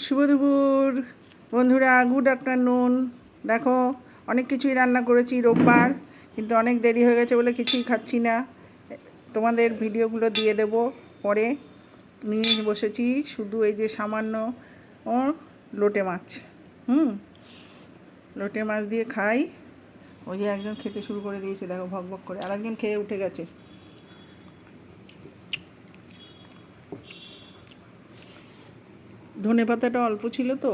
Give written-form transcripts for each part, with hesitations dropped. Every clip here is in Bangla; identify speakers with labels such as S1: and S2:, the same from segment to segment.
S1: শুভ দুপুর বন্ধুরা, গুড আফটারনুন। দেখো অনেক কিছুই রান্না করেছি রোববার, কিন্তু অনেক দেরি হয়ে গেছে বলে কিছুই খাচ্ছি না। তোমাদের ভিডিওগুলো দিয়ে দেব পরে। নিয়ে বসেছি শুধু এই যে সামান্য লোটে মাছ। লোটে মাছ দিয়ে খাই। ওই যে একজন খেতে শুরু করে দিয়েছে, দেখো ভক ভক করে, আর একজন খেয়ে উঠে গেছে। ধনে পাতাটা অল্প ছিল তো,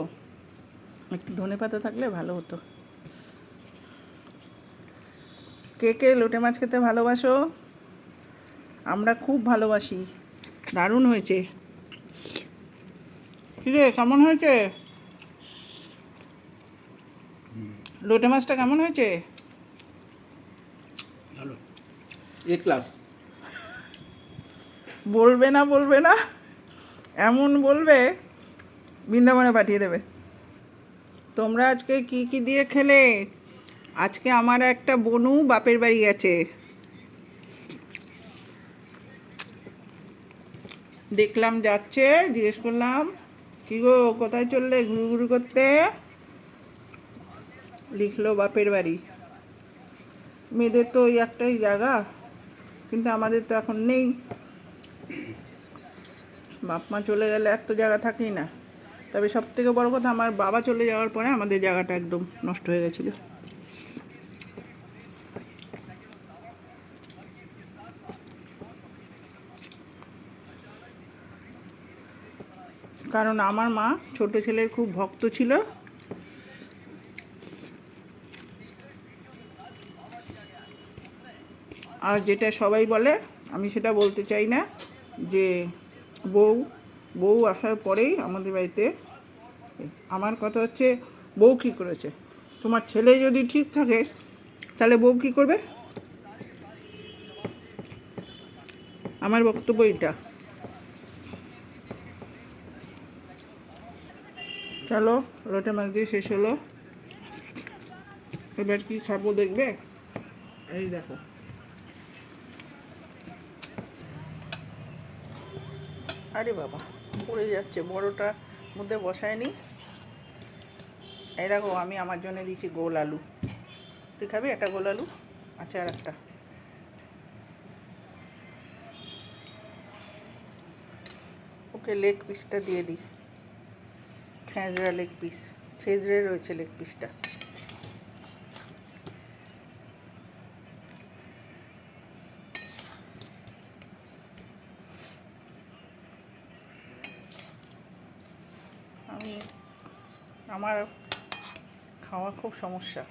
S1: একটু ধনে পাতা থাকলে ভালো হতো। কে কে লোটে মাছ খেতে ভালোবাসো? আমরা খুব ভালোবাসি। দারুণ হয়েছে। কিরে, কেমন হয়েছে লোটে মাছটা? কেমন হয়েছে?
S2: ভালো, এ ক্লাস।
S1: বলবে না এমন বলবে, বৃন্দাবনে পাঠিয়ে দেবে। তোমরা আজকে কি কি দিয়ে খেলে? আজকে আমার একটা বনু বাপের বাড়ি গেছে, দেখলাম যাচ্ছে। জিজ্ঞেস করলাম, কি গো কোথায় চললে ঘুরু ঘুরু করতে? লিখলো বাপের বাড়ি। মেয়েদের তো ওই একটাই জায়গা, কিন্তু আমাদের তো এখন নেই। বাপ মা চলে গেলে এক তো জায়গা থাকেই না। তবে সব থেকে বড় কথা, আমার বাবা চলে যাওয়ার পরে আমাদের জায়গাটা একদম নষ্ট হয়ে গেছিল। কারণ আমার মা ছোট ছেলের খুব ভক্ত ছিল। আর যেটা সবাই বলে, আমি সেটা বলতে চাই না, যে বউ আসার পরেই আমাদের বাড়িতে। আমার কথা হচ্ছে, বউ কী করেছে? তোমার ছেলে যদি ঠিক থাকে তাহলে বউ কী করবে? আমার বক্তব্য এটা। চলো, লোটে মাছ দিয়ে শেষ হলো। এবার কি খাবো দেখবে? এই দেখো, আরে বাবা পড়ে যাচ্ছে, বড়টা মধ্যে বসায়নি। এই দেখো, আমি আমার জন্য দিয়েছি গোল আলু। তুই খাবি একটা গোল আলু? আচ্ছা, আর একটা। ওকে লেগ পিসটা দিয়ে দিই, ছেঁচড়া লেগ পিস, ছেঁচড়ে রয়েছে লেগ পিসটা। আমার খাওয়া খুব সমস্যা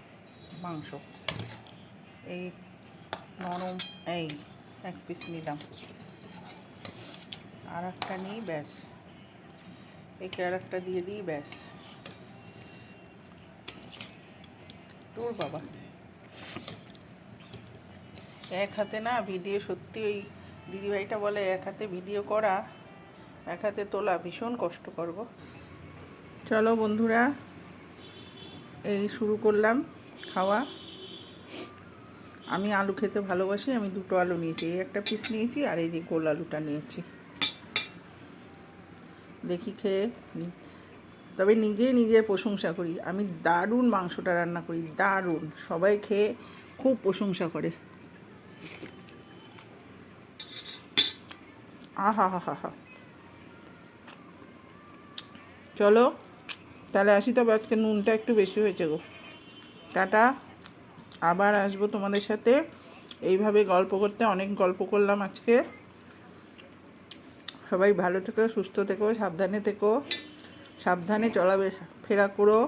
S1: মাংস। এই নরম, এই এক পিস নিলাম, আর একটা নিই, ব্যাস। একে আর একটা দিয়ে দিই, ব্যাস। তোর বাবা এক হাতে না ভিডিও, সত্যি ওই দিদিভাইটা বলে এক হাতে ভিডিও করা, এক হাতে তোলা ভীষণ কষ্ট করব। চলো বন্ধুরা, এই শুরু করলাম খাওয়া। আমি আলু খেতে ভালোবাসি, আমি দুটো আলু নিয়েছি, এই একটা পিস নিয়েছি, আর এই যে গোল আলুটা নিয়েছি। দেখি খেয়ে, তবে নিজের প্রশংসা করি, আমি দারুণ মাংসটা রান্না করি, দারুণ। সবাই খেয়ে খুব প্রশংসা করে। আহা হা হা হা। চলো তাহলে আসি, তবে আজকে নুনটা একটু বেশি হয়েছে গো। টাটা, আবার আসবো তোমাদের সাথে এইভাবে গল্প করতে। অনেক গল্প করলাম আজকে। সবাই ভালো থেকো, সুস্থ থেকো, সাবধানে থেকো, সাবধানে চলাফেরা করো।